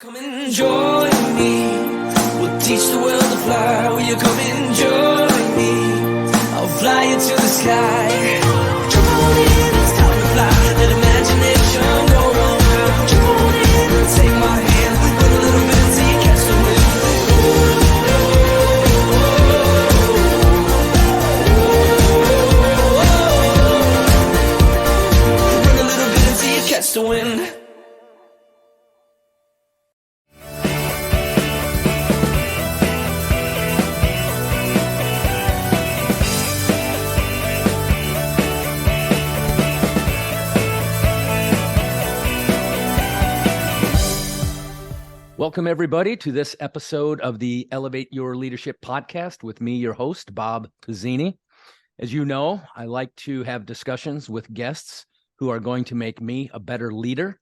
Come and join me. We'll teach the world to fly. Will you come and join me? I'll fly you to the sky. Jump on in, it's time to fly. Let imagination go on. Jump on in and take my hand. Run a little bit until you catch the wind. Run a little bit until you catch the wind. Welcome, everybody, to this episode of the Elevate Your Leadership podcast with me, your host, Bob Pizzini. As you know, I like to have discussions with guests who are going to make me a better leader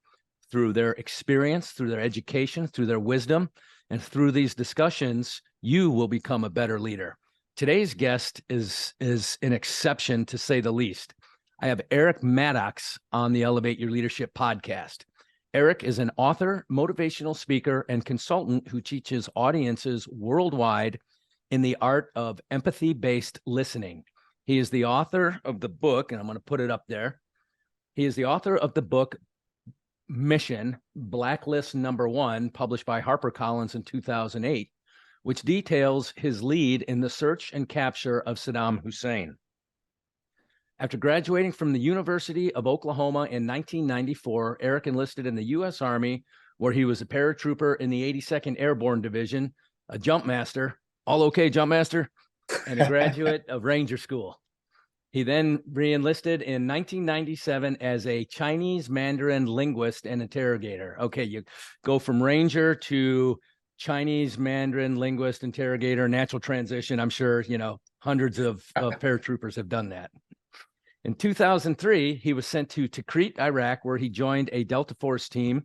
through their experience, through their education, through their wisdom, and through these discussions, you will become a better leader. Today's guest is an exception, to say the least. I have Eric Maddox on the Elevate Your Leadership podcast. Eric is an author, motivational speaker, and consultant who teaches audiences worldwide in the art of empathy-based listening. He is the author of the book, and I'm going to put it up there. He is the author of the book Mission, Blacklist #1, published by HarperCollins in 2008, which details his lead in the search and capture of Saddam Hussein. After graduating from the University of Oklahoma in 1994, Eric enlisted in the U.S. Army, where he was a paratrooper in the 82nd Airborne Division, a jumpmaster, all okay, jumpmaster, and a graduate of Ranger School. He then re-enlisted in 1997 as a Chinese Mandarin linguist and interrogator. Okay, you go from Ranger to Chinese Mandarin linguist, interrogator, natural transition. I'm sure, hundreds of paratroopers have done that. In 2003, he was sent to Tikrit, Iraq, where he joined a Delta Force team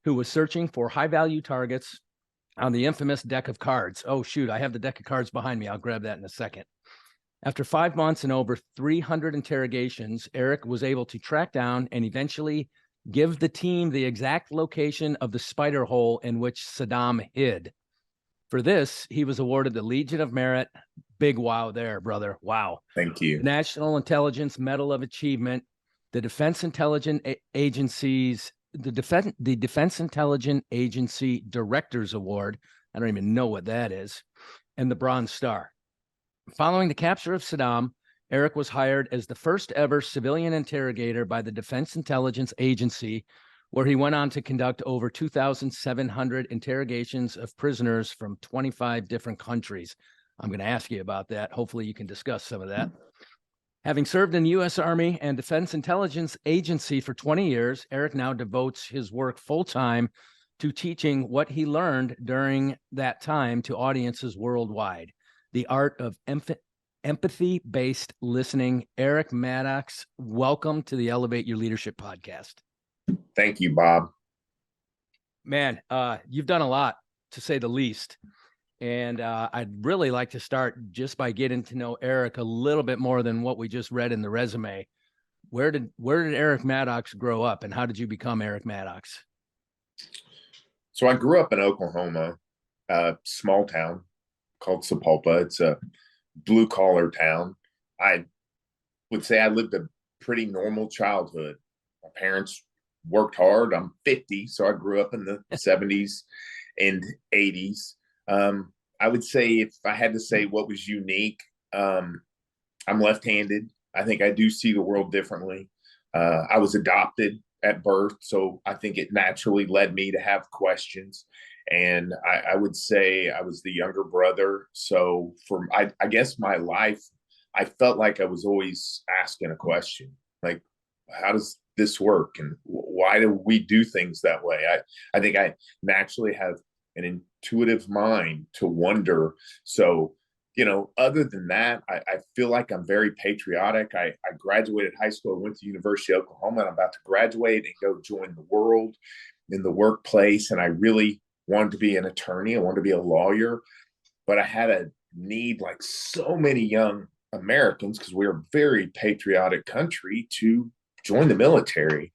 who was searching for high-value targets on the infamous deck of cards. Oh, shoot, I have the deck of cards behind me. I'll grab that in a second. After 5 months and over 300 interrogations, Eric was able to track down and eventually give the team the exact location of the spider hole in which Saddam hid. For this, he was awarded the Legion of Merit. Big wow there, brother. Wow. Thank you. National Intelligence Medal of Achievement, the Defense Intelligence Agency's, the Defense Intelligence Agency Director's Award. I don't even know what that is. And the Bronze Star. Following the capture of Saddam, Eric was hired as the first ever civilian interrogator by the Defense Intelligence Agency, where he went on to conduct over 2,700 interrogations of prisoners from 25 different countries. I'm going to ask you about that. Hopefully you can discuss some of that. Having served in the U.S. Army and Defense Intelligence Agency for 20 years, Eric now devotes his work full-time to teaching what he learned during that time to audiences worldwide. The art of empathy-based listening. Eric Maddox, welcome to the Elevate Your Leadership podcast. Thank you, Bob. Man, you've done a lot, to say the least. And I'd really like to start just by getting to know Eric a little bit more than what we just read in the resume. Where did Eric Maddox grow up, and how did you become Eric Maddox? So I grew up in Oklahoma, a small town called Sapulpa. It's a blue-collar town. I would say I lived a pretty normal childhood. My parents worked hard. I'm 50, so I grew up in the 70s and 80s. I would say, if I had to say what was unique, I'm left-handed. I think I do see the world differently. I was adopted at birth, so I think it naturally led me to have questions. And I would say I was the younger brother. So I guess my life, I felt like I was always asking a question, like, how does this work? And why do we do things that way? I think I naturally have an intuitive mind to wonder. So, other than that, I feel like I'm very patriotic. I graduated high school, went to University of Oklahoma, and I'm about to graduate and go join the world in the workplace. And I really wanted to be an attorney. I wanted to be a lawyer, but I had a need, like so many young Americans, because we're a very patriotic country, to join the military.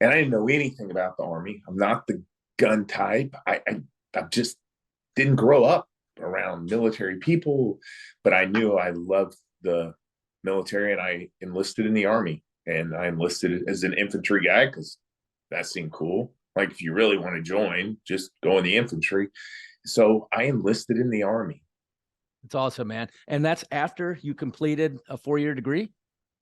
And I didn't know anything about the Army. I'm not the gun type. I just didn't grow up around military people, but I knew I loved the military, and I enlisted in the Army. And I enlisted as an infantry guy because that seemed cool. Like, if you really want to join, just go in the infantry. So I enlisted in the Army. It's awesome, man. And that's after you completed a 4-year degree?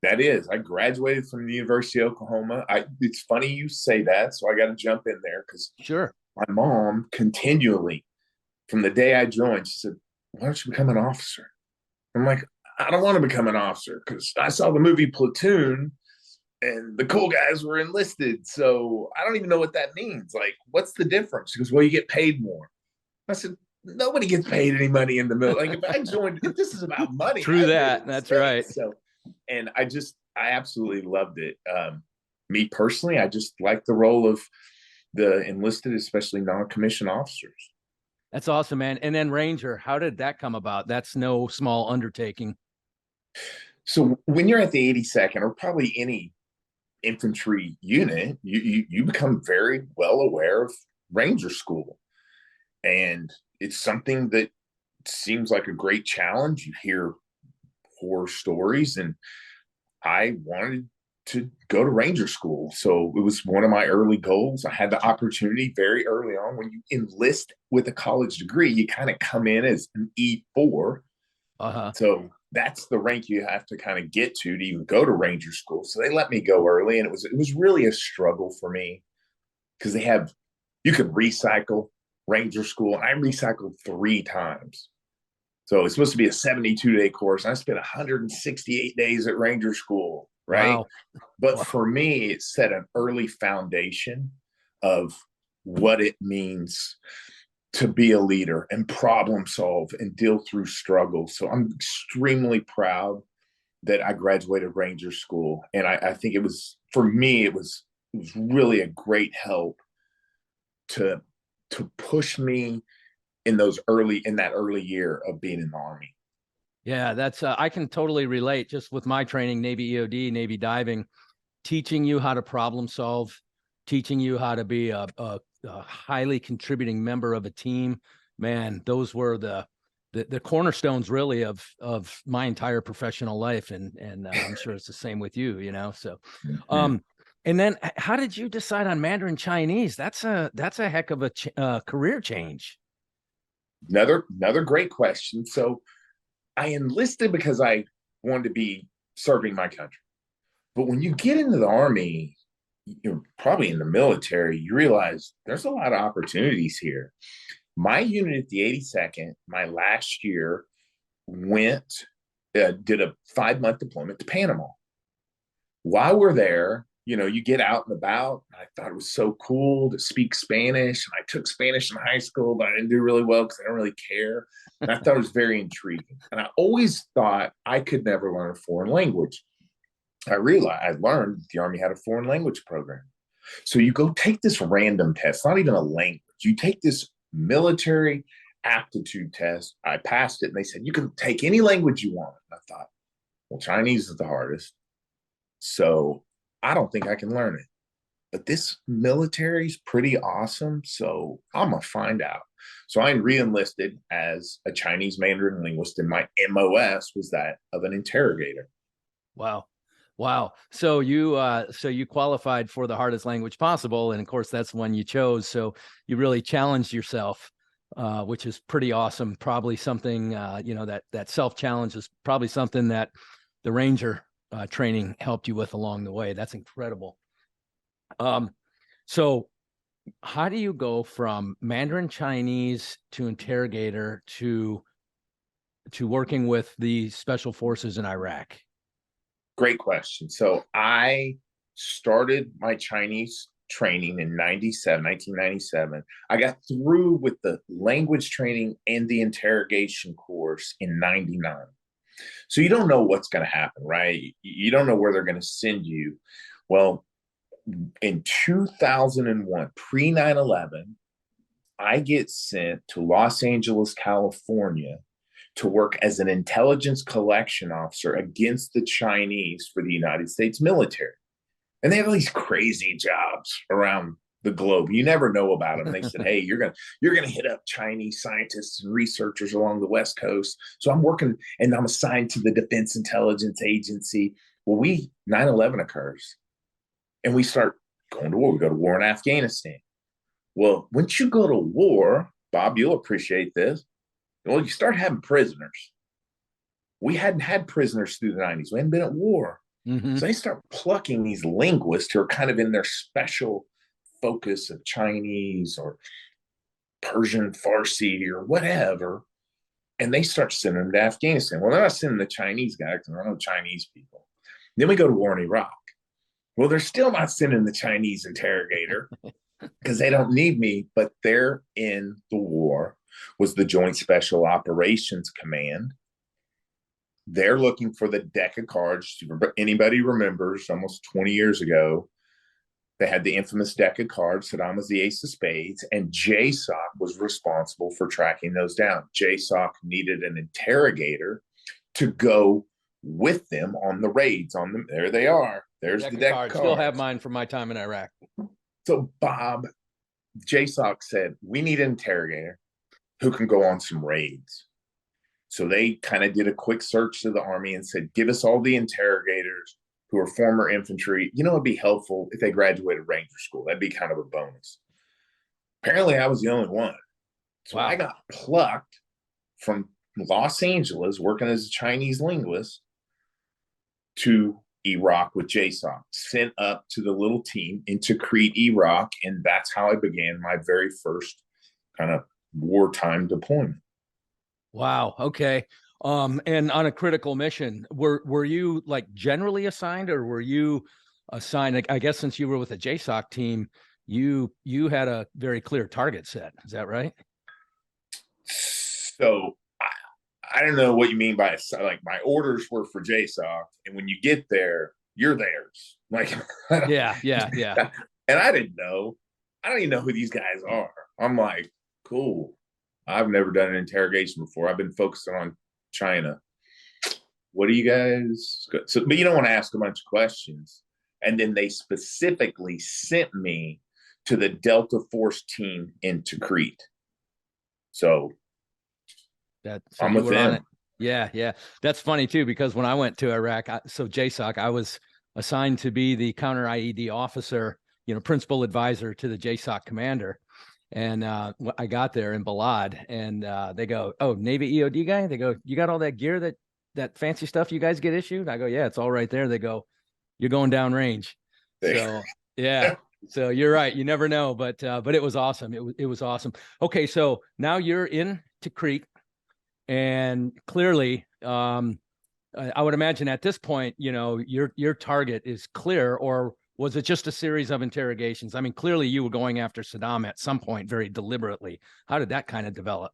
That is. I graduated from the University of Oklahoma. It's funny you say that, so I got to jump in there because Sure. my mom continually, from the day I joined, she said, "Why don't you become an officer?" I'm like, "I don't want to become an officer because I saw the movie Platoon and the cool guys were enlisted. So I don't even know what that means. Like, what's the difference?" She goes, "Well, you get paid more." I said, "Nobody gets paid any money in the military. Like, if this is about money." True that. That's right. So, and I absolutely loved it. Me personally, I just like the role of the enlisted, especially non-commissioned officers. That's awesome, man. And then Ranger, how did that come about? That's no small undertaking. So when you're at the 82nd, or probably any infantry unit, you become very well aware of Ranger School. And it's something that seems like a great challenge. You hear horror stories, and I wanted to go to Ranger School. So it was one of my early goals. I had the opportunity very early on. When you enlist with a college degree, you kind of come in as an E4. So that's the rank you have to kind of get to even go to Ranger School. So they let me go early, and it was really a struggle for me because you can recycle Ranger School, and I recycled 3 times. So it's supposed to be a 72-day course, and I spent 168 days at Ranger School, right? Wow. But for me, it set an early foundation of what it means to be a leader and problem solve and deal through struggle. So I'm extremely proud that I graduated Ranger School. And I think for me, it was really a great help to push me in that early year of being in the Army. Yeah, that's I can totally relate. Just with my training, Navy EOD, Navy diving, teaching you how to problem solve, teaching you how to be a highly contributing member of a team. Man, those were the cornerstones really of my entire professional life, and I'm sure it's the same with you. So. And then how did you decide on Mandarin Chinese? That's a heck of a career change. Another great question. So I enlisted because I wanted to be serving my country. But when you get into the Army, you're probably in the military, you realize there's a lot of opportunities here. My unit at the 82nd, my last year, did a 5-month deployment to Panama. While we're there, you get out and about. I thought it was so cool to speak Spanish. And I took Spanish in high school, but I didn't do really well because I don't really care. And I thought it was very intriguing. And I always thought I could never learn a foreign language. I learned that the Army had a foreign language program. So you go take this random test, not even a language. You take this military aptitude test. I passed it, and they said, you can take any language you want. And I thought, well, Chinese is the hardest. So I don't think I can learn it. But this military is pretty awesome, so I'm going to find out. So I re-enlisted as a Chinese Mandarin linguist, and my MOS was that of an interrogator. Wow. So you qualified for the hardest language possible, and of course that's one you chose. So you really challenged yourself, which is pretty awesome. Probably something that self-challenge is probably something that the Ranger training helped you with along the way. That's incredible. So how do you go from Mandarin Chinese to interrogator to working with the special forces in Iraq? Great question. So I started my Chinese training in 1997. I got through with the language training and the interrogation course in 99. So you don't know what's going to happen, right? You don't know where they're going to send you. Well, in 2001, pre 9/11, I get sent to Los Angeles, California, to work as an intelligence collection officer against the Chinese for the United States military. And they have these crazy jobs around the globe. You never know about them. They said, hey, you're gonna hit up Chinese scientists and researchers along the West Coast. So I'm working, and I'm assigned to the Defense Intelligence Agency. Well, 9/11 occurs, and we start going to war. We go to war in Afghanistan. Well, once you go to war, Bob, you'll appreciate this. Well, you start having prisoners. We hadn't had prisoners through the 90s. We hadn't been at war. Mm-hmm. So they start plucking these linguists who are kind of in their special focus of Chinese or Persian, Farsi, or whatever. And they start sending them to Afghanistan. Well, they're not sending the Chinese guys because there are no Chinese people. Then we go to war in Iraq. Well, they're still not sending the Chinese interrogator because they don't need me, but they're in the war, was the Joint Special Operations Command. They're looking for the deck of cards. Anybody remembers almost 20 years ago, they had the infamous deck of cards. Saddam was the ace of spades, and JSOC was responsible for tracking those down. JSOC needed an interrogator to go with them on the raids. There they are. There's the deck of cards. Still have mine from my time in Iraq. So Bob, JSOC said, we need an interrogator who can go on some raids. So they kind of did a quick search to the Army and said, give us all the interrogators who are former infantry. It'd be helpful if they graduated Ranger School. That'd be kind of a bonus. Apparently, I was the only one. So wow. I got plucked from Los Angeles, working as a Chinese linguist, to Iraq with JSOC, sent up to the little team in Tikrit, Iraq. And that's how I began my very first kind of wartime deployment. Wow. Okay. And on a critical mission, were you like generally assigned, or were you assigned? I guess since you were with a JSOC team, you had a very clear target set. Is that right? So I don't know what you mean by like my orders were for JSOC, and when you get there, you're theirs. Like yeah. And I didn't know. I don't even know who these guys are. I'm like, cool. I've never done an interrogation before. I've been focusing on China. What do you guys? So, but you don't want to ask a bunch of questions. And then they specifically sent me to the Delta Force team in Tikrit. So I'm with them. Yeah. That's funny too, because when I went to Iraq, so JSOC, I was assigned to be the counter IED officer, principal advisor to the JSOC commander. And I got there in Balad, and they go, "Oh, Navy EOD guy." They go, "You got all that gear, that fancy stuff you guys get issued?" I go, "Yeah, it's all right there." They go, "You're going down range." So yeah, so you're right. You never know, but it was awesome. It was awesome. Okay, so now you're in Tikrit, and clearly, I would imagine at this point, your target is clear, or was it just a series of interrogations? I mean, clearly you were going after Saddam at some point very deliberately. How did that kind of develop?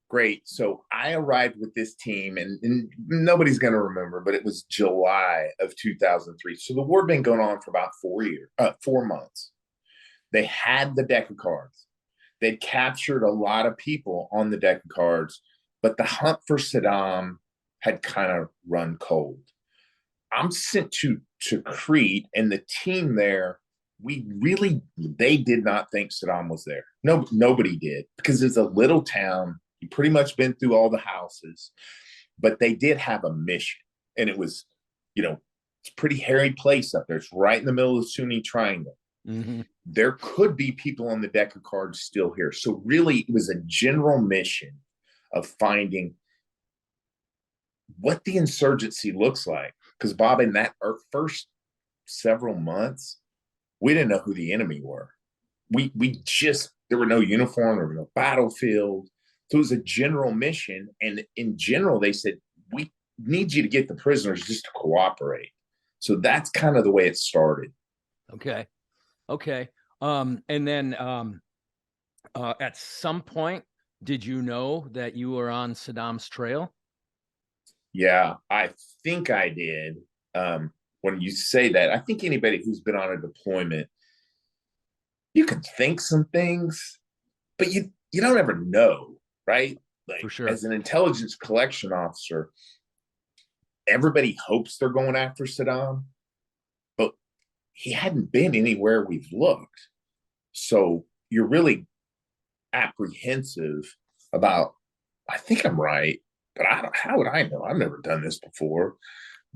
Great. So I arrived with this team, and nobody's going to remember, but it was July of 2003. So the war had been going on for about 4 months. They had the deck of cards. They'd captured a lot of people on the deck of cards, but the hunt for Saddam had kind of run cold. I'm sent to Crete, and the team there, they did not think Saddam was there. No, nobody did, because it's a little town. You pretty much been through all the houses, but they did have a mission, and it was, it's a pretty hairy place up there. It's right in the middle of the Sunni Triangle. Mm-hmm. There could be people on the deck of cards still here. So really, it was a general mission of finding what the insurgency looks like. Because Bob, in our first several months, we didn't know who the enemy were. There were no uniform, there were no battlefield. So it was a general mission. And in general, they said, we need you to get the prisoners just to cooperate. So that's kind of the way it started. Okay. And then at some point, did you know that you were on Saddam's trail? Yeah, I think I did. When you say that, I think anybody who's been on a deployment, you can think some things, but you don't ever know, right? Like, for sure. As an intelligence collection officer, everybody hopes they're going after Saddam, but he hadn't been anywhere we've looked. So you're really apprehensive about, I think I'm right, but how would I know? I've never done this before.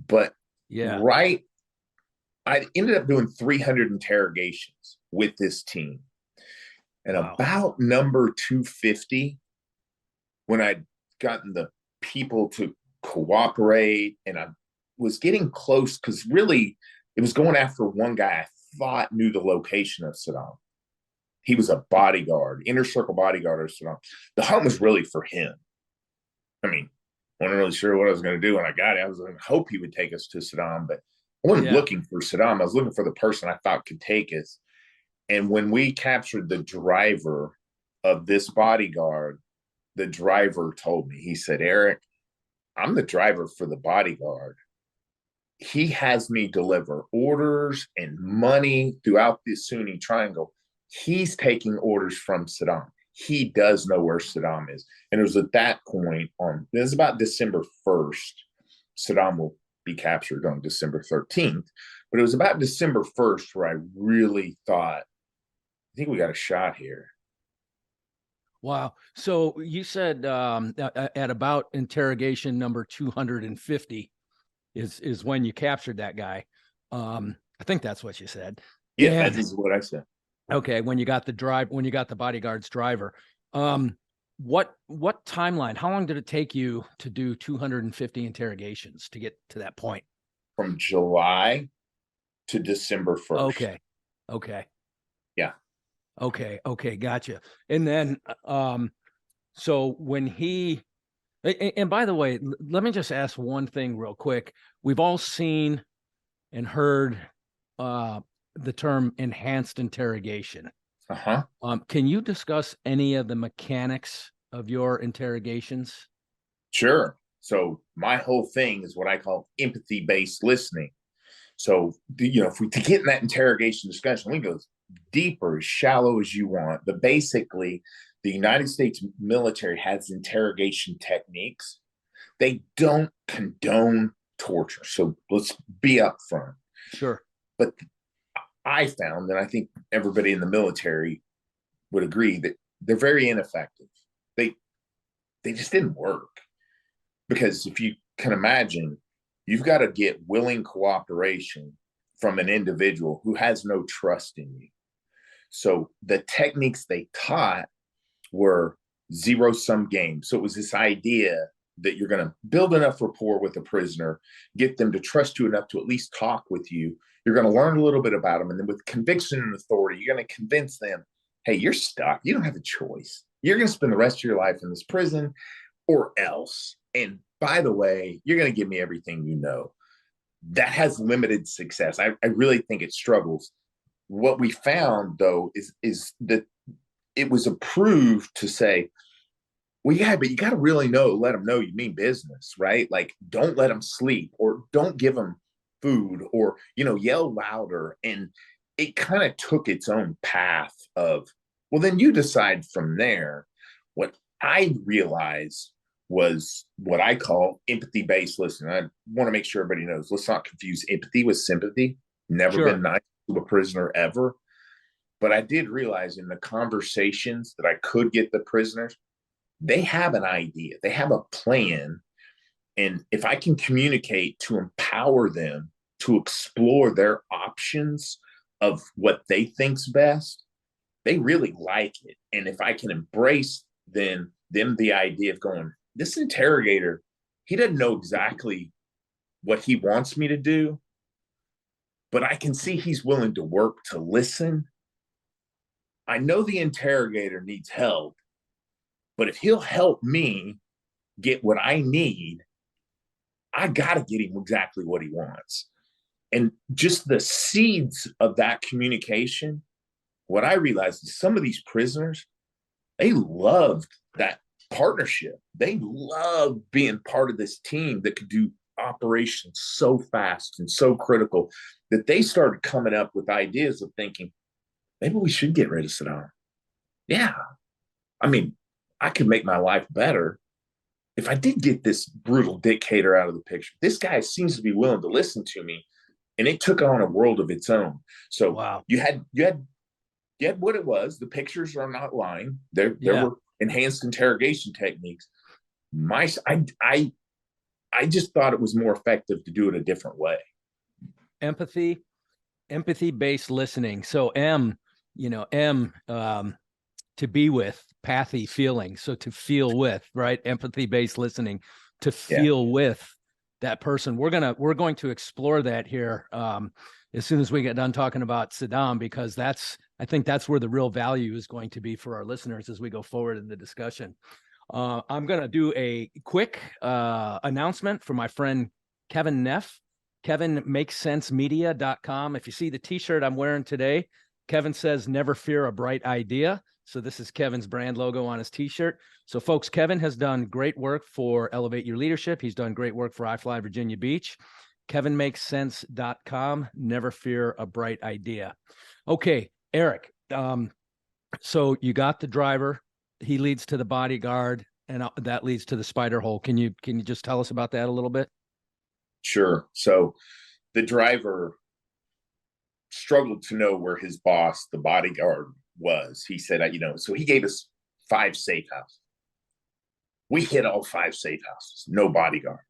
But Yeah. right, I ended up doing 300 interrogations with this team. And Wow. about number 250, when I'd gotten the people to cooperate and I was getting close, because really it was going after one guy I thought knew the location of Saddam. He was a bodyguard, inner circle bodyguard of Saddam. The hunt was really for him. I mean, I wasn't really sure what I was going to do when I got it. I was going to hope he would take us to Saddam, but I wasn't looking for Saddam. I was looking for the person I thought could take us. And when we captured the driver of this bodyguard, the driver told me, he said, Eric, I'm the driver for the bodyguard. He has me deliver orders and money throughout the Sunni Triangle. He's taking orders from Saddam. He does know where Saddam is. And it was at that point it was about December 1st. Saddam will be captured on December 13th. But it was about December 1st where I really thought, I think we got a shot here. Wow. So you said at about interrogation number 250 is when you captured that guy. I think that's what you said. Yeah, that is what I said. Okay, when you got the bodyguard's driver. What timeline? How long did it take you to do 250 interrogations to get to that point? From July to December 1st. Okay. Yeah. Okay, gotcha. And then so when and by the way, let me just ask one thing real quick. We've all seen and heard the term enhanced interrogation. Uh-huh. Can you discuss any of the mechanics of your interrogations? Sure. So my whole thing is what I call empathy-based listening. So, if we to get in that interrogation discussion, we go deeper, as shallow as you want. But basically, the United States military has interrogation techniques. They don't condone torture. So let's be upfront. Sure. But I found, and I think everybody in the military would agree, that they're very ineffective. They just didn't work. Because if you can imagine, you've got to get willing cooperation from an individual who has no trust in you. So the techniques they taught were zero-sum games. So it was this idea that you're going to build enough rapport with a prisoner, get them to trust you enough to at least talk with you. You're going to learn a little bit about them. And then with conviction and authority, you're going to convince them, hey, you're stuck. You don't have a choice. You're going to spend the rest of your life in this prison or else. And by the way, you're going to give me everything you know. That has limited success. I really think it struggles. What we found, though, is that it was approved to say, well, yeah, but you got to really let them know you mean business, right? Like, don't let them sleep or don't give them food or, yell louder. And it kind of took its own path of, well, then you decide from there. What I realized was what I call empathy-based listening. I want to make sure everybody knows, let's not confuse empathy with sympathy. Never been nice to a prisoner ever. But I did realize in the conversations that I could get the prisoners, they have an idea, they have a plan. And if I can communicate to empower them to explore their options of what they think's best, they really like it. And if I can embrace them the idea of going, this interrogator, he doesn't know exactly what he wants me to do, but I can see he's willing to work to listen. I know the interrogator needs help, but if he'll help me get what I need, I got to get him exactly what he wants. And just the seeds of that communication, what I realized is some of these prisoners, they loved that partnership. They loved being part of this team that could do operations so fast and so critical that they started coming up with ideas of thinking, maybe we should get rid of Saddam. Yeah. I mean, I could make my life better if I did get this brutal dictator out of the picture. This guy seems to be willing to listen to me. And it took on a world of its own. So wow. you had get what it was. The pictures are not lying. There Yeah. were enhanced interrogation techniques. I just thought it was more effective to do it a different way. Empathy-based listening. So M, to be with, pathy, feeling. So to feel with, right? Empathy-based listening, to feel with that person. We're going to explore that here as soon as we get done talking about Saddam, because I think that's where the real value is going to be for our listeners as we go forward in the discussion. I'm going to do a quick announcement for my friend Kevin Neff. KevinMakesSenseMedia.com. If you see the t-shirt I'm wearing today, Kevin says, "Never fear a bright idea." So this is Kevin's brand logo on his t-shirt. So folks, Kevin has done great work for Elevate Your Leadership. He's done great work for iFly Virginia Beach. KevinMakesSense.com. Never fear a bright idea. Okay, Eric. So you got the driver. He leads to the bodyguard, and that leads to the spider hole. Can you just tell us about that a little bit? Sure. So the driver struggled to know where his boss, the bodyguard, was. He said, so he gave us 5 safe houses. We hit all 5 safe houses, no bodyguard.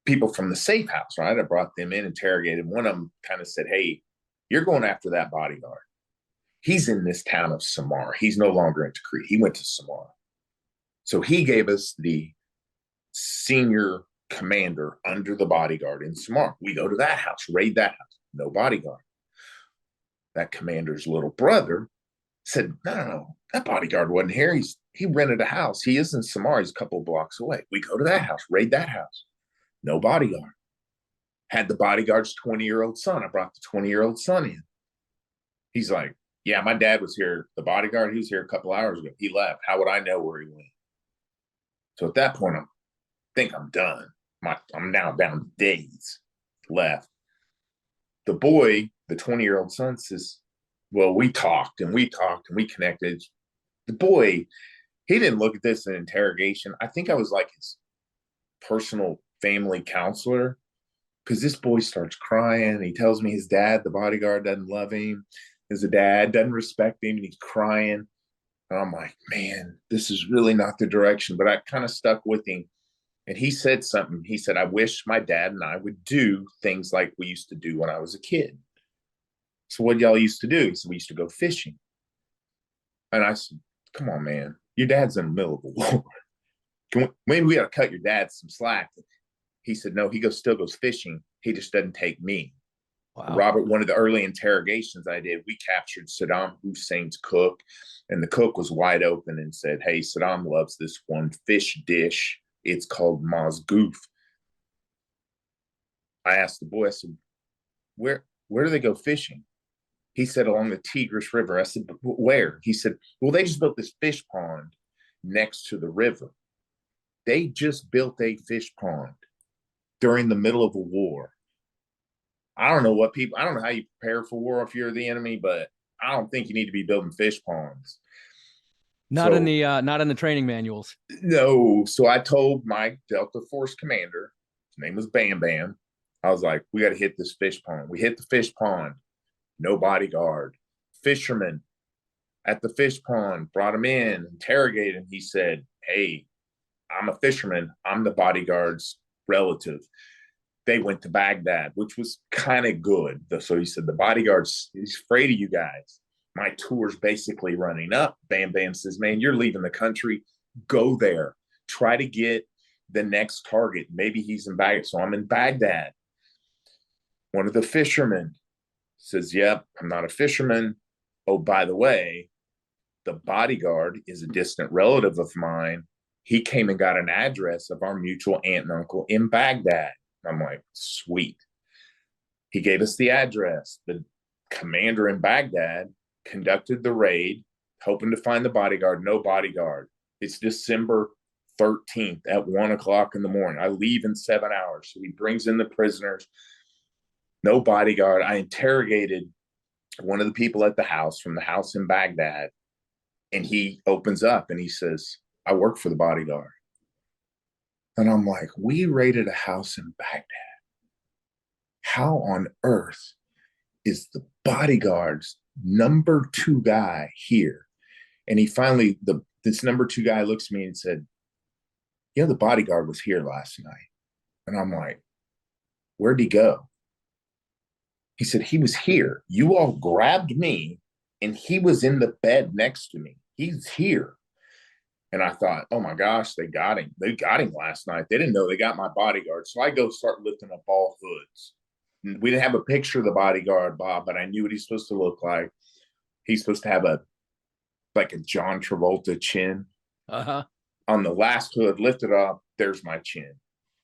People from the safe house, right? I brought them in, interrogated. One of them kind of said, "Hey, you're going after that bodyguard. He's in this town of Samar. He's no longer in Tikrit. He went to Samar." So he gave us the senior commander under the bodyguard in Samar. We go to that house, raid that house, no bodyguard. That commander's little brother said, no, that bodyguard wasn't here. He rented a house. He is in Samar. He's a couple of blocks away. We go to that house, raid that house, no bodyguard. Had the bodyguard's 20-year-old son. I brought the 20-year-old son in. He's like, "Yeah, my dad was here. The bodyguard, he was here a couple hours ago. He left. How would I know where he went?" So at that point, I think I'm done. I'm now down to days left. The boy, the 20-year-old son, says, "Well, we talked and we connected." The boy, he didn't look at this in interrogation. I think I was like his personal family counselor, because this boy starts crying. He tells me his dad, the bodyguard, doesn't love him. His dad doesn't respect him, and he's crying. And I'm like, man, this is really not the direction. But I kind of stuck with him. And he said something. He said, "I wish my dad and I would do things like we used to do when I was a kid." So what y'all used to do? He said, "We used to go fishing." And I said, "Come on, man. Your dad's in the middle of the war. Maybe we got to cut your dad some slack." He said, "No, he still goes fishing. He just doesn't take me." Wow. Robert, one of the early interrogations I did, we captured Saddam Hussein's cook, and the cook was wide open and said, "Hey, Saddam loves this one fish dish. It's called mazgoof." I asked the boy, I said, where do they go fishing? He said, "Along the Tigris River." I said, "But where?" He said, "Well, they just built this fish pond next to the river." They just built a fish pond during the middle of a war. I don't know how you prepare for war if you're the enemy, but I don't think you need to be building fish ponds. Not in the training manuals. No. So I told my Delta Force commander, his name was Bam Bam. I was like, "We got to hit this fish pond." We hit the fish pond, no bodyguard. Fisherman at the fish pond, brought him in, interrogated him. He said, "Hey, I'm a fisherman. I'm the bodyguard's relative. They went to Baghdad," which was kind of good. So he said, "The bodyguard's, he's afraid of you guys." My tour's basically running up. Bam Bam says, "Man, you're leaving the country. Go there. Try to get the next target. Maybe he's in Baghdad." So I'm in Baghdad. One of the fishermen says, "Yep, I'm not a fisherman. Oh, by the way, the bodyguard is a distant relative of mine. He came and got an address of our mutual aunt and uncle in Baghdad." I'm like, sweet. He gave us the address. The commander in Baghdad conducted the raid, hoping to find the bodyguard. No bodyguard. It's December 13th at 1:00 in the morning. I leave in 7 hours. So he brings in the prisoners. No bodyguard. I interrogated one of the people at the house, from the house in Baghdad, and he opens up and he says, "I work for the bodyguard." And I'm like, we raided a house in Baghdad. How on earth is the bodyguard's number 2 guy here. And he finally, this number 2 guy looks at me and said, yeah, the bodyguard was here last night. And I'm like, where'd he go? He said, he was here. You all grabbed me and he was in the bed next to me. He's here. And I thought, oh my gosh, they got him. They got him last night. They didn't know they got my bodyguard. So I go start lifting up all hoods. We didn't have a picture of the bodyguard, Bob, but I knew what he's supposed to look like. He's supposed to have like a John Travolta chin. Uh-huh. On the last hood, lift it up. There's my chin.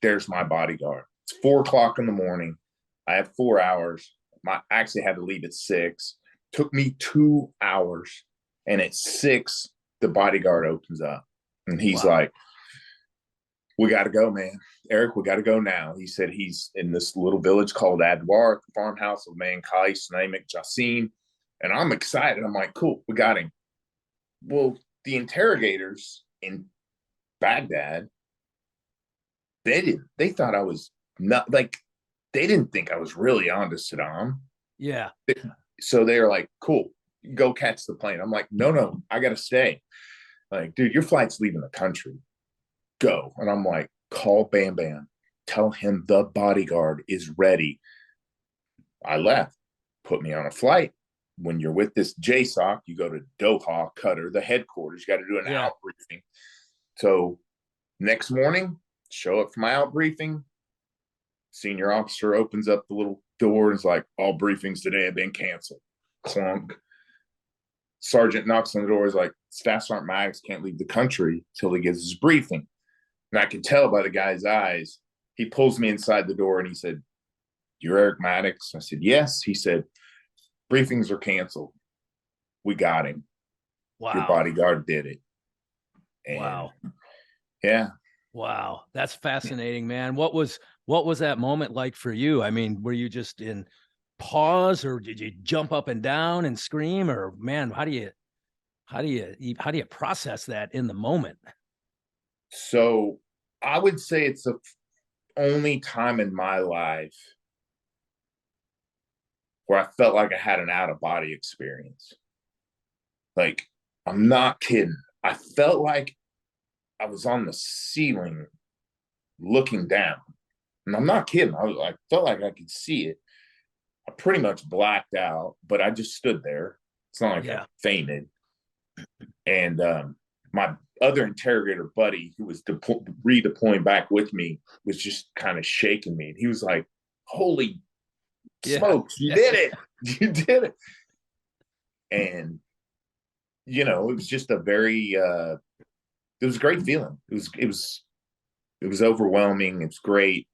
There's my bodyguard. It's 4 o'clock in the morning. I have 4 hours. I actually had to leave at 6. Took me 2 hours. And at 6, the bodyguard opens up. And he's like, we got to go, man. Eric, we got to go now. He said he's in this little village called Adwar, the farmhouse of man Kai Snamek Jassim. And I'm excited. I'm like, cool, we got him. Well, the interrogators in Baghdad, they thought I was not, like, they didn't think I was really on to Saddam. Yeah. So they were like, cool, go catch the plane. I'm like, no, I got to stay. Like, dude, your flight's leaving the country. Go. And I'm like, call Bam Bam. Tell him the bodyguard is ready. I left. Put me on a flight. When you're with this JSOC, you go to Doha, Qatar, the headquarters. You got to do an out briefing. So next morning, show up for my out briefing. Senior officer opens up the little door and is like, all briefings today have been canceled. Clunk. Sergeant knocks on the door, is like, Staff Sergeant Maddox can't leave the country till he gives his briefing. And I could tell by the guy's eyes. He pulls me inside the door and he said, you're Eric Maddox? I said, yes. He said, briefings are canceled. We got him. Wow. Your bodyguard did it. And wow. Yeah. Wow. That's fascinating, man. What was that moment like for you? I mean, were you just in pause, or did you jump up and down and scream? Or, man, how do you process that in the moment? So I would say it's the only time in my life where I felt like I had an out-of-body experience. Like, I'm not kidding. I felt like I was on the ceiling looking down. And I'm not kidding. I felt like I could see it. I pretty much blacked out, but I just stood there. It's not like I fainted. And my other interrogator buddy, who was redeploying back with me, was just kind of shaking me. And he was like, holy smokes, you did it. You did it. And, you know, it was just a very, it was a great feeling. It was overwhelming. It's great.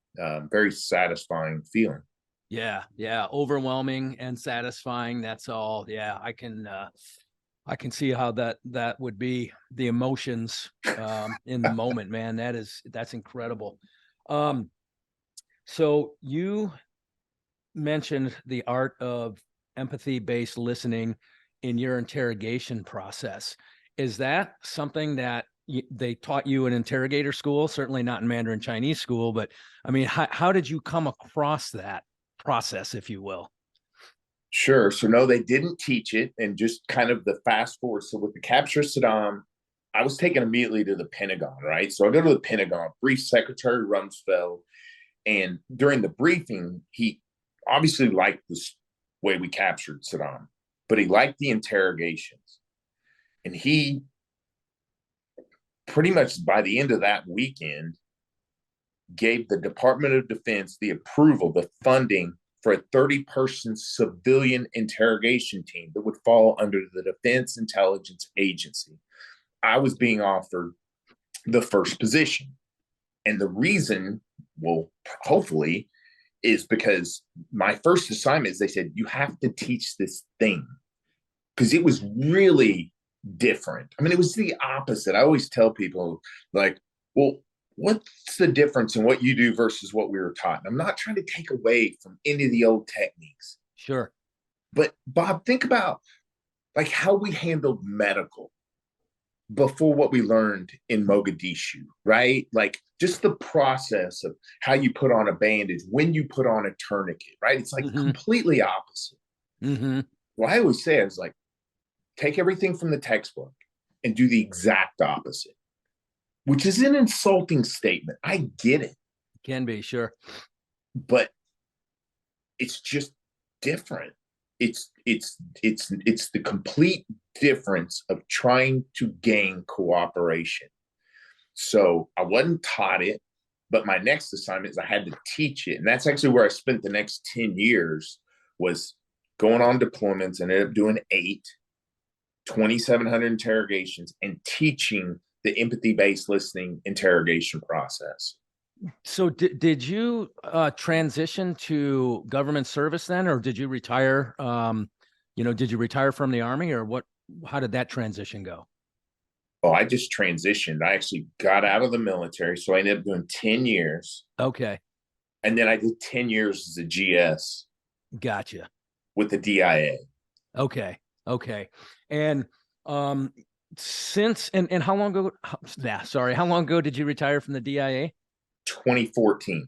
Very satisfying feeling. Yeah. Overwhelming and satisfying. That's all. Yeah. I can see how that would be, the emotions in the moment, man. That's incredible. So you mentioned the art of empathy-based listening in your interrogation process. Is that something that they taught you in interrogator school? Certainly not in Mandarin Chinese school, but I mean, how did you come across that process, if you will? Sure. So no, they didn't teach it. And just kind of the fast forward. So with the capture of Saddam, I was taken immediately to the Pentagon, right? So I go to the Pentagon, brief Secretary Rumsfeld. And during the briefing, he obviously liked this way we captured Saddam, but he liked the interrogations. And he pretty much by the end of that weekend gave the Department of Defense the approval, the funding for a 30-person civilian interrogation team that would fall under the Defense Intelligence Agency. I was being offered the first position. And the reason, well, hopefully, is because my first assignment is they said, you have to teach this thing. Because it was really different. I mean, it was the opposite. I always tell people, like, well, what's the difference in what you do versus what we were taught? And I'm not trying to take away from any of the old techniques. Sure. But Bob, think about like how we handled medical before what we learned in Mogadishu, right? Like just the process of how you put on a bandage, when you put on a tourniquet, right? It's like completely opposite. Mm-hmm. Well, I always say, I was like, take everything from the textbook and do the exact opposite, which is an insulting statement. I get it, Can be, sure. but it's just different. It's the complete difference of trying to gain cooperation. So I wasn't taught it, but my next assignment is I had to teach it. And that's actually where I spent the next 10 years, was going on deployments, and ended up doing 2,700 interrogations, and teaching the empathy-based listening interrogation process. So did you transition to government service then, or did you retire? Did you retire from the Army, or what? How did that transition go? Oh, I just transitioned. I actually got out of the military. So I ended up doing 10 years. Okay. And then I did 10 years as a GS. Gotcha. With the DIA. Okay. And how long ago? How long ago did you retire from the DIA? 2014.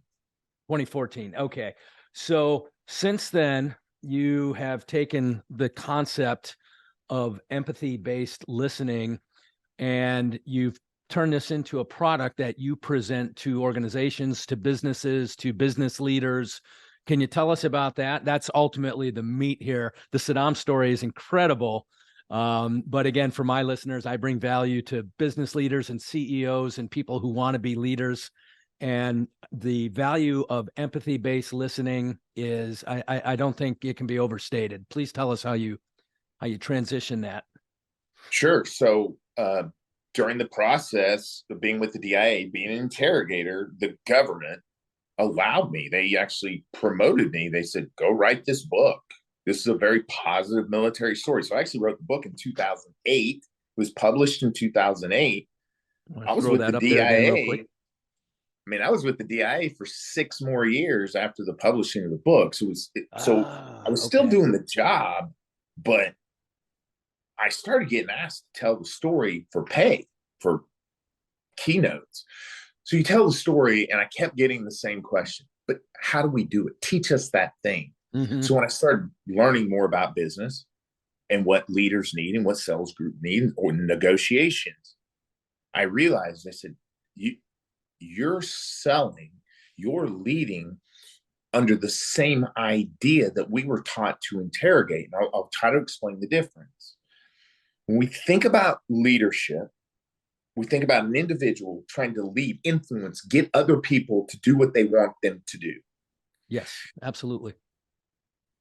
2014. Okay. So since then, you have taken the concept of empathy-based listening, and you've turned this into a product that you present to organizations, to businesses, to business leaders. Can you tell us about that? That's ultimately the meat here. The Saddam story is incredible. But again, for my listeners, I bring value to business leaders and CEOs and people who want to be leaders. And the value of empathy-based listening is, I don't think it can be overstated. Please tell us how you transition that. Sure. So during the process of being with the DIA, being an interrogator, the government allowed me. They actually promoted me. They said, go write this book. This is a very positive military story. So I actually wrote the book in 2008. It was published in 2008. I was with the DIA. I was with the DIA for 6 more years after the publishing of the book. So I was still doing the job, but I started getting asked to tell the story for pay, for keynotes. So you tell the story, and I kept getting the same question, but how do we do it? Teach us that thing. Mm-hmm. So when I started learning more about business and what leaders need and what sales group need, or negotiations, I realized, I said, you're selling, you're leading under the same idea that we were taught to interrogate. And I'll try to explain the difference. When we think about leadership, we think about an individual trying to lead, influence, get other people to do what they want them to do. Yes, absolutely.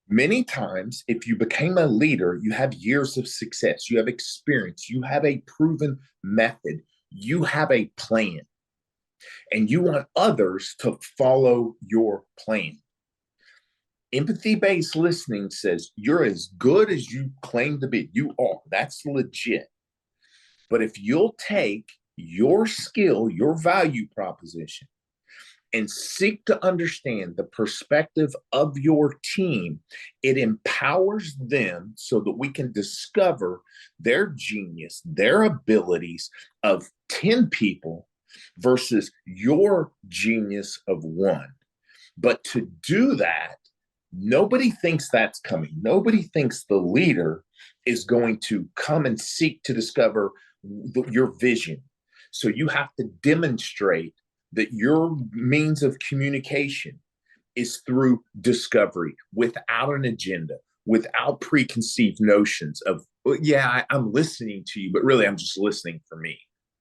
Many times, if you became a leader, you have years of success, you have experience, you have a proven method, you have a plan, and you want others to follow your plan. Empathy-based listening says you're as good as you claim to be. You are. That's legit. But if you'll take your skill, your value proposition, and seek to understand the perspective of your team, it empowers them so that we can discover their genius, their abilities of 10 people versus your genius of 1. But to do that, nobody thinks that's coming. Nobody thinks the leader is going to come and seek to discover your vision. So you have to demonstrate that your means of communication is through discovery, without an agenda, without preconceived notions of, I'm listening to you, but really I'm just listening for me.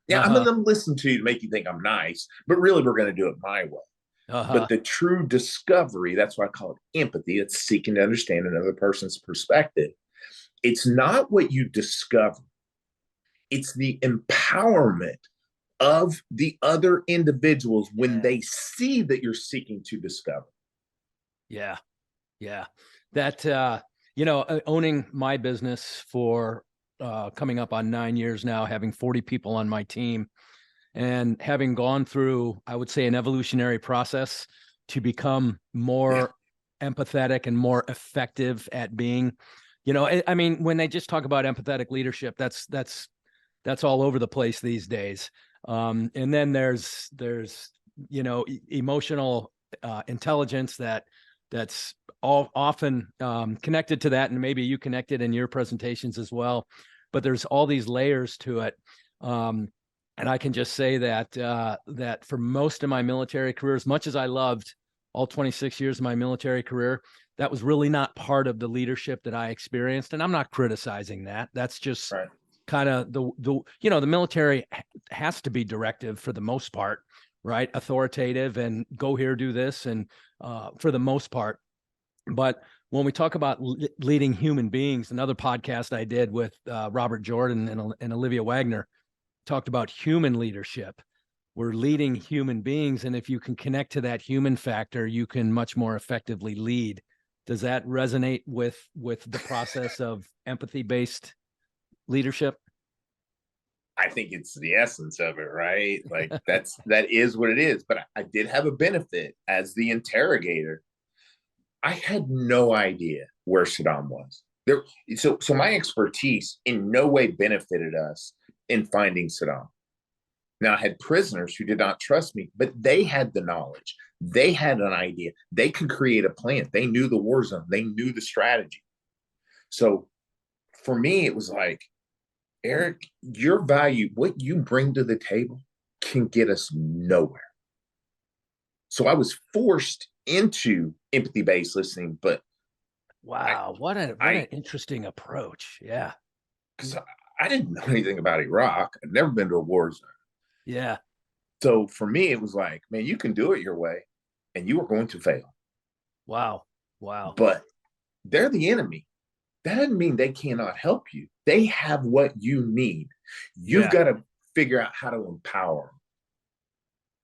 Yeah, I'm going to listen to you to make you think I'm nice, but really we're going to do it my way. But the true discovery, that's why I call it empathy. It's seeking to understand another person's perspective. It's not what you discover. It's the empowerment of the other individuals when they see that you're seeking to discover. Yeah. That, owning my business for coming up on 9 years now, having 40 people on my team, and having gone through, I would say, an evolutionary process to become more empathetic and more effective at being, when they just talk about empathetic leadership, that's all over the place these days. And then there's emotional intelligence that that's all often connected to that, and maybe you connected in your presentations as well. But there's all these layers to it, and I can just say that that for most of my military career, as much as I loved all 26 years of my military career, that was really not part of the leadership that I experienced. And I'm not criticizing that. That's just Right. kind of the the military has to be directive for the most part, right? Authoritative and go here, do this, and for the most part. But when we talk about leading human beings, another podcast I did with Robert Jordan and Olivia Wagner talked about human leadership. We're leading human beings, and if you can connect to that human factor, you can much more effectively lead. Does that resonate with the process of empathy-based leadership? I think it's the essence of it, right? Like that is what it is. But I did have a benefit as the interrogator. I had no idea where Saddam was. So my expertise in no way benefited us in finding Saddam. Now, I had prisoners who did not trust me, but they had the knowledge. They had an idea. They could create a plan. They knew the war zone. They knew the strategy. So for me, it was like, Eric, your value, what you bring to the table can get us nowhere. So I was forced into empathy-based listening, but wow, what an interesting approach. Yeah. Because I didn't know anything about Iraq. I'd never been to a war zone. Yeah. So for me, it was like, man, you can do it your way and you are going to fail. Wow. Wow. But they're the enemy. That doesn't mean they cannot help you. They have what you need. You've got to figure out how to empower them.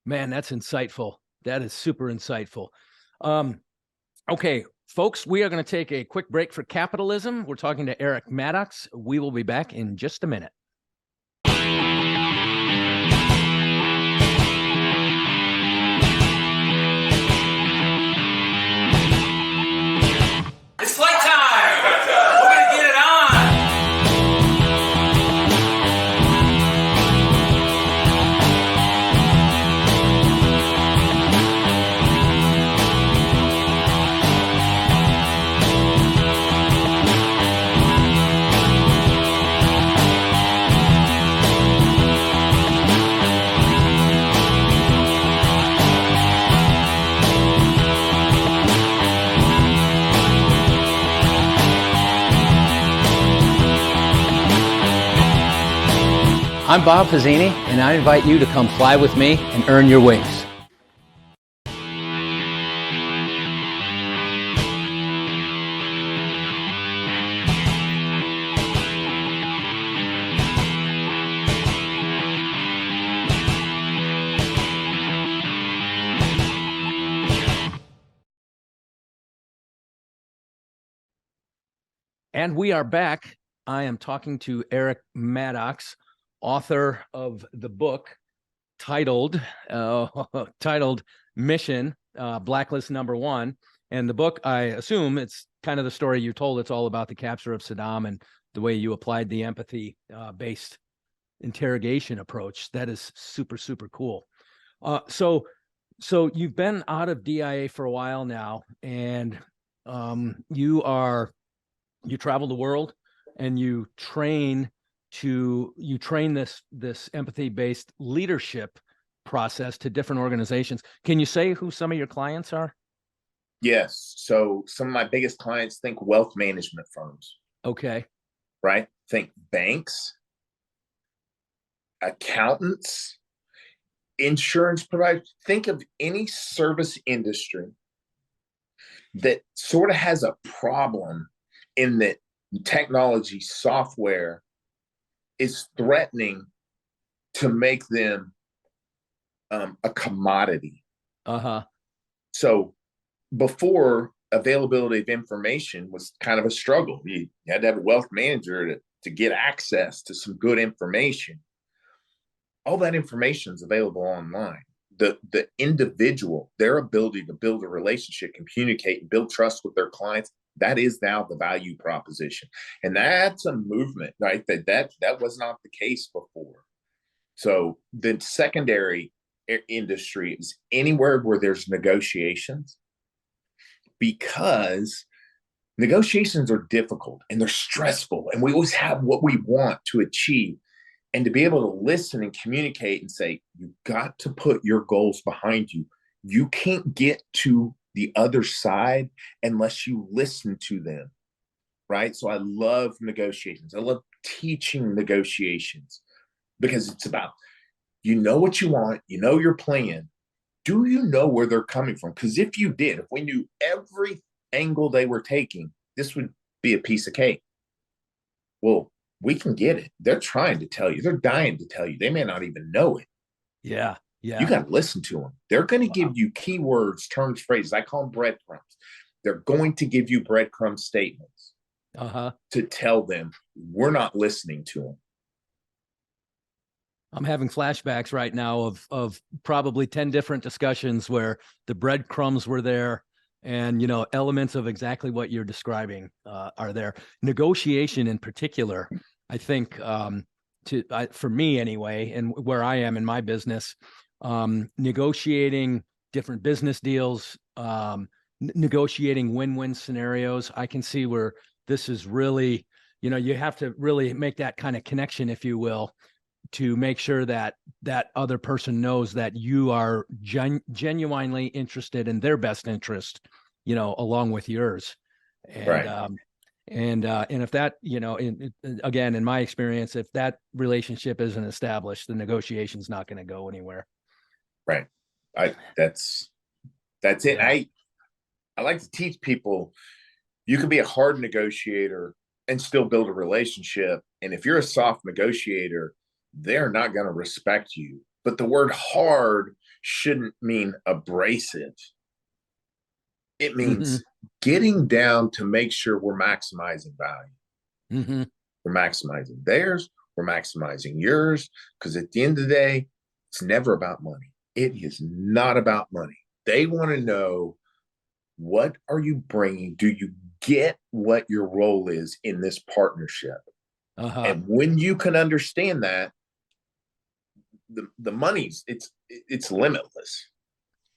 Man, that's insightful. That is super insightful. Okay, folks, we are going to take a quick break for capitalism. We're talking to Eric Maddox. We will be back in just a minute. It's flight time! We're gonna get it on! I'm Bob Pizzini, and I invite you to come fly with me and earn your wings. And we are back. I am talking to Eric Maddox, author of the book titled Mission, Blacklist #1. And the book, I assume it's kind of the story you told. It's all about the capture of Saddam and the way you applied the empathy-based interrogation approach. That is super, super cool. So you've been out of DIA for a while now, and you travel the world and you train this empathy-based leadership process to different organizations. Can you say who some of your clients are? Yes. So some of my biggest clients, think wealth management firms. Okay. Right? Think banks, accountants, insurance providers. Think of any service industry that sort of has a problem in that technology software is threatening to make them a commodity. So before, availability of information was kind of a struggle. You had to have a wealth manager to get access to some good information. All that information is available online. The individual, their ability to build a relationship, communicate, and build trust with their clients, that is now the value proposition. And that's a movement, right? That was not the case before. So the secondary industry is anywhere where there's negotiations because negotiations are difficult and they're stressful, and we always have what we want to achieve. And to be able to listen and communicate and say, you've got to put your goals behind you. You can't get to the other side unless you listen to them, right? So I love negotiations. I love teaching negotiations because it's about, you know what you want, you know your plan. Do you know where they're coming from? Because if you did, if we knew every angle they were taking, this would be a piece of cake. Well, we can get it. They're trying to tell you. They're dying to tell you. They may not even know it. Yeah. Yeah. You got to listen to them. They're going to give you keywords, terms, phrases. I call them breadcrumbs. They're going to give you breadcrumb statements to tell them we're not listening to them. I'm having flashbacks right now of probably 10 different discussions where the breadcrumbs were there, and, you know, elements of exactly what you're describing are there. Negotiation in particular, I think, for me anyway, and where I am in my business, negotiating different business deals, negotiating win-win scenarios. I can see where this is really, you know, you have to really make that kind of connection, if you will, to make sure that that other person knows that you are genuinely interested in their best interest, you know, along with yours. And, right. And if that, you know, again, in my experience, if that relationship isn't established, the negotiation's not going to go anywhere. Right. That's it. Yeah. I like to teach people you can be a hard negotiator and still build a relationship. And if you're a soft negotiator, they're not going to respect you. But the word hard shouldn't mean abrasive. It means getting down to make sure we're maximizing value. We're maximizing theirs, we're maximizing yours, because at the end of the day, it's never about money. It is not about money. They want to know, what are you bringing? Do you get what your role is in this partnership? And when you can understand that, the money's it's limitless.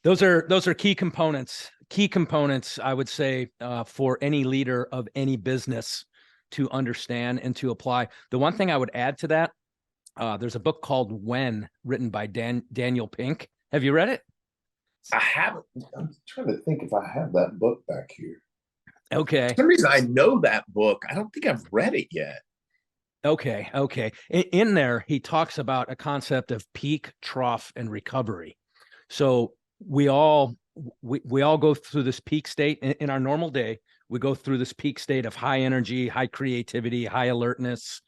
Those are key components. Key components, I would say, for any leader of any business to understand and to apply. The one thing I would add to that, there's a book called When, written by Daniel Pink. Have you read it? I haven't. I'm trying to think if I have that book back here. Okay. For some reason, I know that book. I don't think I've read it yet. Okay. In there, he talks about a concept of peak, trough, and recovery. So we all go through this peak state in our normal day. We go through this peak state of high energy, high creativity, high alertness,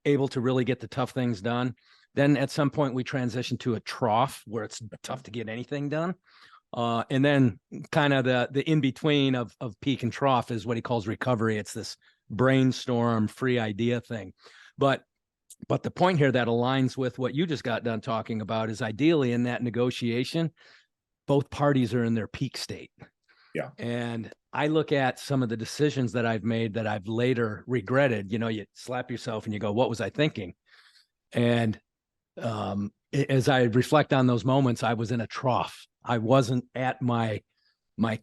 able to really get the tough things done. Then at some point we transition to a trough where it's tough to get anything done. And then kind of the in-between of peak and trough is what he calls recovery. It's this brainstorm, free idea thing. But the point here that aligns with what you just got done talking about is, ideally in that negotiation, both parties are in their peak state. Yeah. And I look at some of the decisions that I've made that I've later regretted. You know, you slap yourself and you go, what was I thinking? And as I reflect on those moments, I was in a trough. I wasn't at my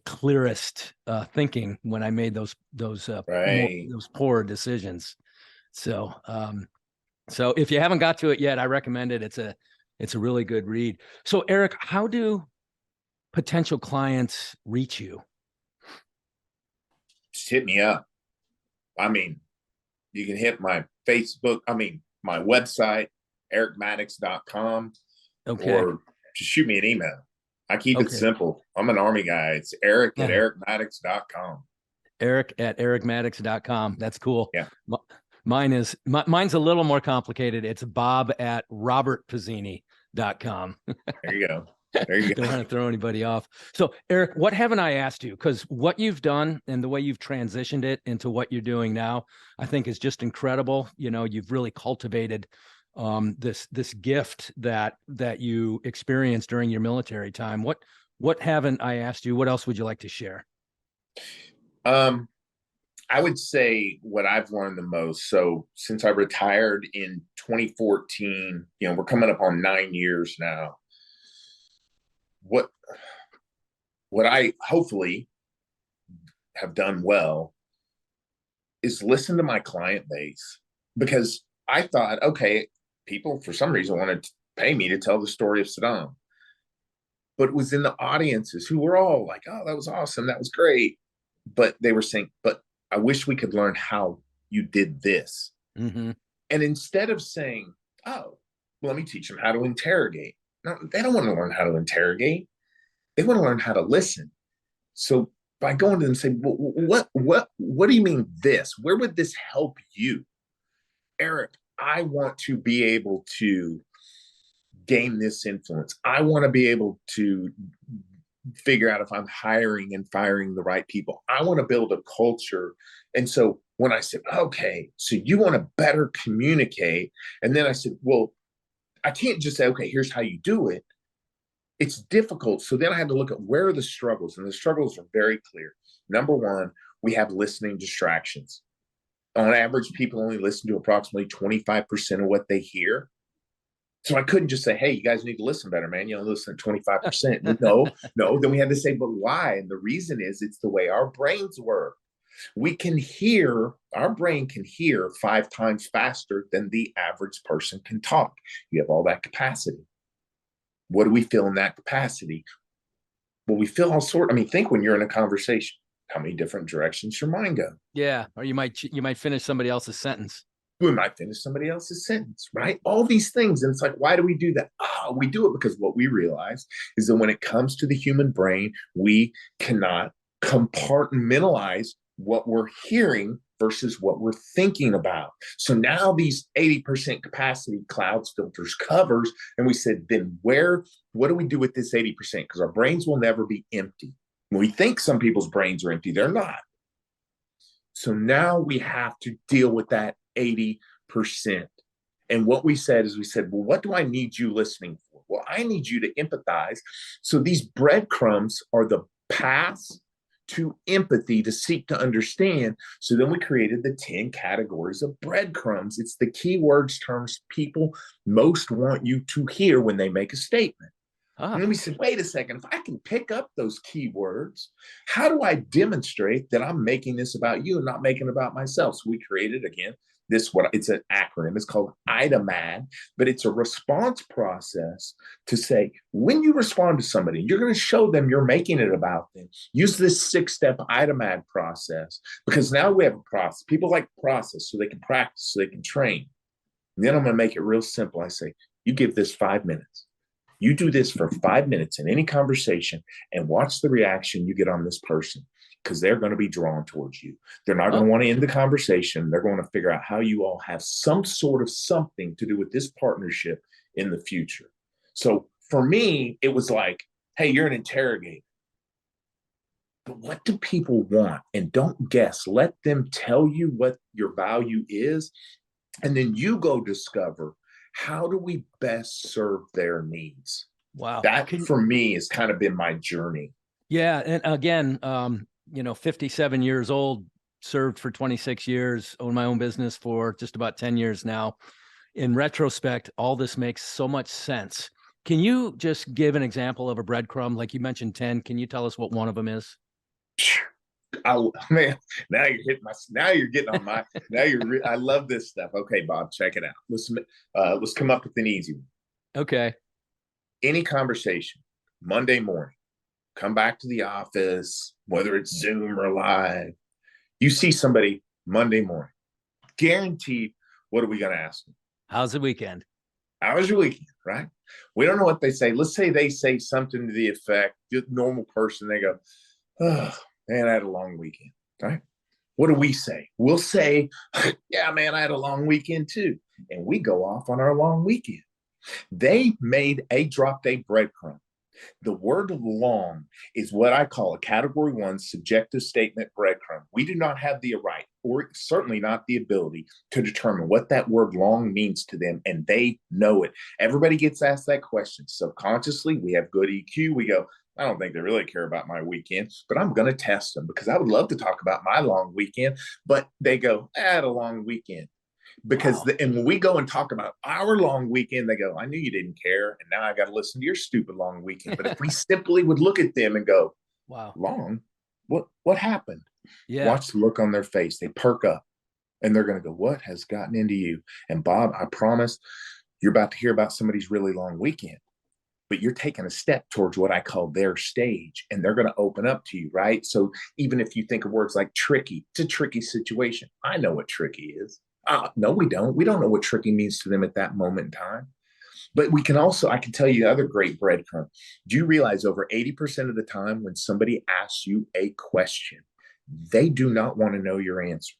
clearest thinking when I made those poor decisions. So if you haven't got to it yet, I recommend it. It's a really good read. So Eric, how do potential clients reach you? Just hit me up. I mean, you can hit my Facebook, my website, ericmaddox.com, or just shoot me an email. I keep it simple. I'm an Army guy. It's Eric at ericmaddox.com. Eric at ericmaddox.com. That's cool. Yeah. Mine's a little more complicated. It's Bob at robertpizzini.com. There you go. Don't want to throw anybody off. So Eric, what haven't I asked you? Because what you've done and the way you've transitioned it into what you're doing now, I think is just incredible. You know, you've really cultivated this gift that you experienced during your military time. What haven't I asked you? What else would you like to share? I would say what I've learned the most. So since I retired in 2014, you know, we're coming up on 9 years now. What I hopefully have done well is listen to my client base, because I thought, okay, people for some reason wanted to pay me to tell the story of Saddam, but it was in the audiences who were all like, oh, that was awesome, that was great, but they were saying, but I wish we could learn how you did this. Mm-hmm. And instead of saying, oh, well, let me teach them how to interrogate. No, they don't want to learn how to interrogate. They want to learn how to listen. So by going to them and saying, well, what do you mean this? Where would this help you? Eric, I want to be able to gain this influence. I want to be able to figure out if I'm hiring and firing the right people. I want to build a culture. And so when I said, okay, so you want to better communicate. And then I said, well, I can't just say, okay, here's how you do it. It's difficult. So then I had to look at where are the struggles, and the struggles are very clear. Number one, we have listening distractions. On average, people only listen to approximately 25% of what they hear. So I couldn't just say, hey, you guys need to listen better, man. You only listen to 25%. No. Then we had to say, but why? And the reason is it's the way our brains work. Our brain can hear 5 times faster than the average person can talk. You have all that capacity. What do we feel in that capacity? Well, we feel all sorts. I mean, think when you're in a conversation, how many different directions your mind go. Yeah. Or you might finish somebody else's sentence. We might finish somebody else's sentence, right? All these things. And it's like, why do we do that? We do it because what we realize is that when it comes to the human brain, we cannot compartmentalize what we're hearing versus what we're thinking about. So now these 80% capacity clouds, filters, covers, and we said, then what do we do with this 80%? Because our brains will never be empty. When we think some people's brains are empty, they're not. So now we have to deal with that 80%. And what we said is, well, what do I need you listening for? Well, I need you to empathize. So these breadcrumbs are the paths to empathy, to seek to understand. So then we created the 10 categories of breadcrumbs. It's the keywords, terms people most want you to hear when they make a statement. And then we said, wait a second, if I can pick up those keywords, how do I demonstrate that I'm making this about you and not making it about myself? So we created, again, it's an acronym. It's called IDAMAD, but it's a response process to say, when you respond to somebody, you're going to show them you're making it about them. Use this 6-step IDAMAD process, because now we have a process. People like process so they can practice, so they can train. And then I'm going to make it real simple. I say, you give this 5 minutes. You do this for 5 minutes in any conversation and watch the reaction you get on this person, because they're going to be drawn towards you. They're not going to want to end the conversation. They're going to figure out how you all have some sort of something to do with this partnership in the future. So for me, it was like, hey, you're an interrogator. But what do people want? And don't guess. Let them tell you what your value is. And then you go discover, how do we best serve their needs? Wow. That for me has kind of been my journey. Yeah. And again, 57 years old, served for 26 years, own my own business for just about 10 years now. In retrospect, all this makes so much sense. Can you just give an example of a breadcrumb? Like you mentioned 10. Can you tell us what one of them is? Man, now you're getting on my, I love this stuff. Okay, Bob, check it out. Let's come up with an easy one. Okay. Any conversation, Monday morning, come back to the office, whether it's Zoom or live, you see somebody Monday morning, guaranteed, what are we going to ask them? How's the weekend? How was your weekend, right? We don't know what they say. Let's say they say something to the effect, just normal person, they go, oh, man, I had a long weekend, right? What do we say? We'll say, yeah, man, I had a long weekend too. And we go off on our long weekend. They dropped a breadcrumb. The word long is what I call a category 1 subjective statement breadcrumb. We do not have the right, or certainly not the ability, to determine what that word long means to them, and they know it. Everybody gets asked that question. Subconsciously, we have good EQ. We go, I don't think they really care about my weekend, but I'm going to test them because I would love to talk about my long weekend. But they go, I had a long weekend. Because and when we go and talk about our long weekend, they go, I knew you didn't care, and now I got to listen to your stupid long weekend. But if we simply would look at them and go, wow, long, what happened? Yeah. Watch the look on their face. They perk up and they're going to go, what has gotten into you? And Bob, I promise you're about to hear about somebody's really long weekend, but you're taking a step towards what I call their stage, and they're going to open up to you, right? So even if you think of words like tricky, it's a tricky situation. I know what tricky is. No, we don't. We don't know what tricky means to them at that moment in time. But we can also, I can tell you other great breadcrumb. Do you realize over 80% of the time when somebody asks you a question, they do not want to know your answer.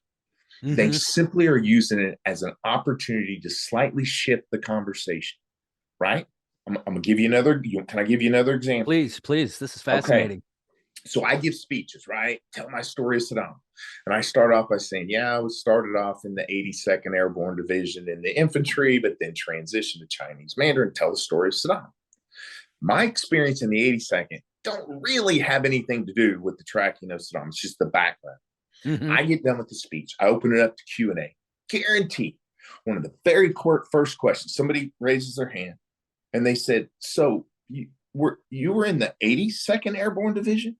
They simply are using it as an opportunity to slightly shift the conversation, right? I'm going to give you another. Can I give you another example? Please. This is fascinating. Okay. So I give speeches, right? Tell my story of Saddam. And I start off by saying, I was started off in the 82nd Airborne Division in the infantry, but then transitioned to Chinese Mandarin, tell the story of Saddam. My experience in the 82nd don't really have anything to do with the tracking of Saddam. It's just the background. I get done with the speech. I open it up to Q&A. Guaranteed. One of the very first questions, somebody raises their hand and they said, so you were in the 82nd Airborne Division?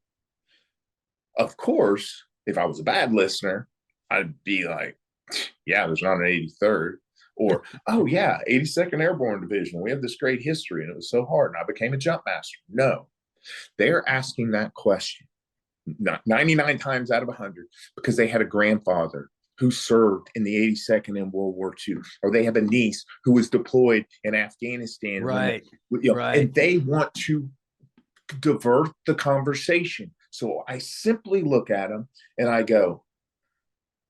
Of course, if I was a bad listener, I'd be like, yeah, there's not an 83rd. Or, oh, yeah, 82nd Airborne Division. We have this great history, and it was so hard, and I became a jumpmaster. No, they're asking that question not 99 times out of 100 because they had a grandfather who served in the 82nd in World War II, or they have a niece who was deployed in Afghanistan. Right. Right. And they want to divert the conversation. So I simply look at them and I go,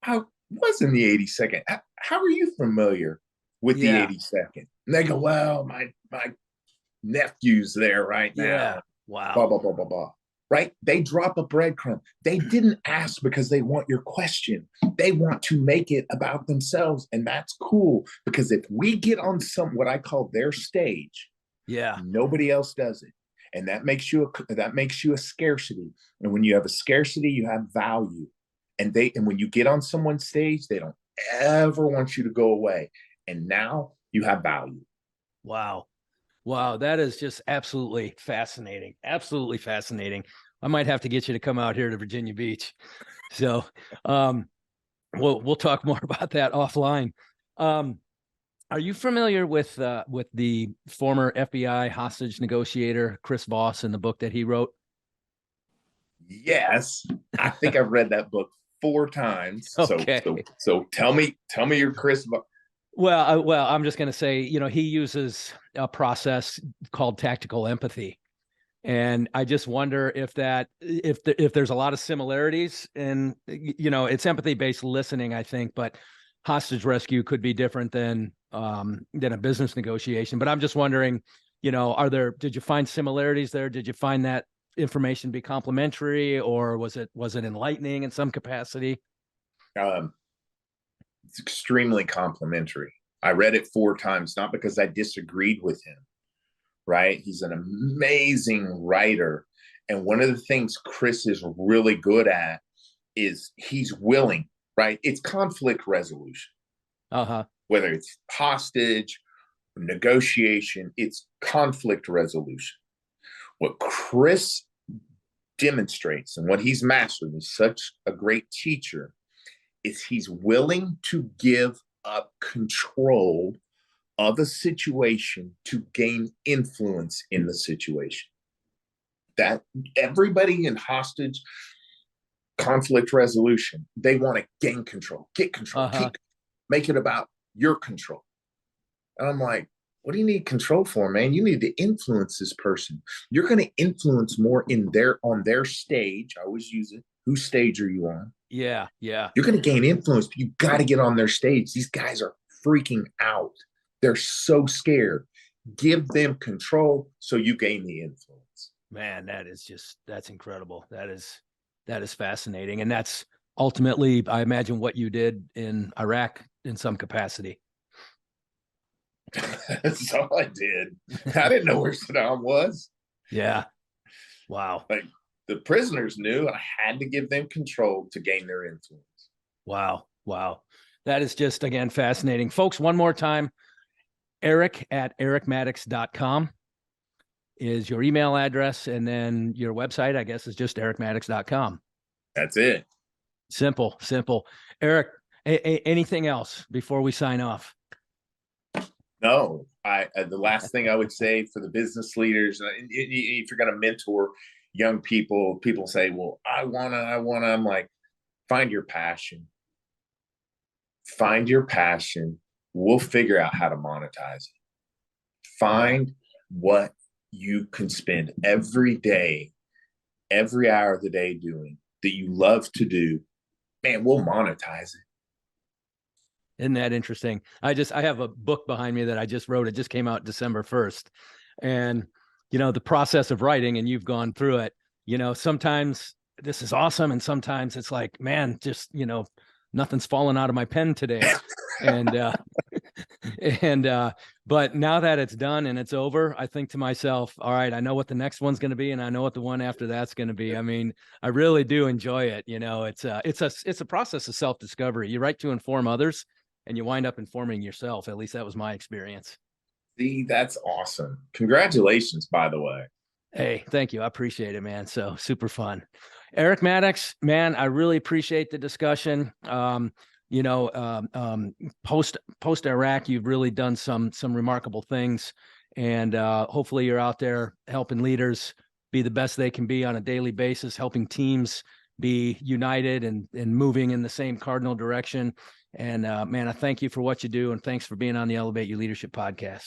I was in the 82nd. How are you familiar with the 82nd? And they go, well, my nephew's there right now. Yeah. Wow. Blah, blah, blah, blah, blah. Right? They drop a breadcrumb. They didn't ask because they want your question. They want to make it about themselves. And that's cool because if we get on what I call their stage, nobody else does it. And that makes you a scarcity. And when you have a scarcity, you have value. And when you get on someone's stage, they don't ever want you to go away. And now you have value. Wow. That is just absolutely fascinating. Absolutely fascinating. I might have to get you to come out here to Virginia Beach. So we'll talk more about that offline. Are you familiar with the former FBI hostage negotiator, Chris Voss, and the book that he wrote? Yes. I think I've read that book 4 times. Okay. So tell me your Chris Voss. Well, I'm just going to say, he uses a process called tactical empathy. And I just wonder if there's a lot of similarities in, it's empathy-based listening, I think, but hostage rescue could be different than a business negotiation. But I'm just wondering, did you find similarities there? Did you find that information be complementary, or was it enlightening in some capacity? It's extremely complimentary. I read it 4 times, not because I disagreed with him, right? He's an amazing writer. And one of the things Chris is really good at is he's willing, right? It's conflict resolution. Whether it's hostage, negotiation, it's conflict resolution. What Chris demonstrates and what he's mastered, he's such a great teacher, is he's willing to give up control of a situation to gain influence in the situation. That everybody in hostage conflict resolution, they want to gain control, get control, make it about your control. And I'm like, what do you need control for, man? You need to influence this person. You're going to influence more on their stage. I always use it. Whose stage are you on? Yeah. You're going to gain influence, but you got to get on their stage. These guys are freaking out. They're so scared. Give them control so you gain the influence. Man, that's incredible. That is fascinating. And that's ultimately, I imagine, what you did in Iraq in some capacity. That's all I did. I didn't know where Saddam was. Yeah. Wow. Like, the prisoners knew, and I had to give them control to gain their influence. Wow. That is just, again, fascinating. Folks, one more time, Eric at ericmaddox.com is your email address, and then your website, I guess, is just ericmaddox.com. That's it. Simple. Eric, anything else before we sign off? No, the last thing I would say for the business leaders, if you're going to mentor young people, people say, well, I wanna, I'm like, find your passion. Find your passion. We'll figure out how to monetize it. Find what you can spend every day, every hour of the day doing that you love to do. Man, we'll monetize it. Isn't that interesting? I have a book behind me that I just wrote. It just came out December 1st. And, the process of writing, and you've gone through it, sometimes this is awesome. And sometimes it's like, man, just, nothing's falling out of my pen today. But now that it's done and it's over, I think to myself, all right, I know what the next one's going to be, and I know what the one after that's going to be. I mean, I really do enjoy it. It's a process of self-discovery. You write to inform others, and you wind up informing yourself. At least that was my experience. See, that's awesome. Congratulations, by the way. Hey, thank you. I appreciate it, man. So super fun. Eric Maddox, man, I really appreciate the discussion. Post Iraq, you've really done some remarkable things, and hopefully you're out there helping leaders be the best they can be on a daily basis, helping teams be united and moving in the same cardinal direction. And man, I thank you for what you do, and thanks for being on the Elevate Your Leadership podcast.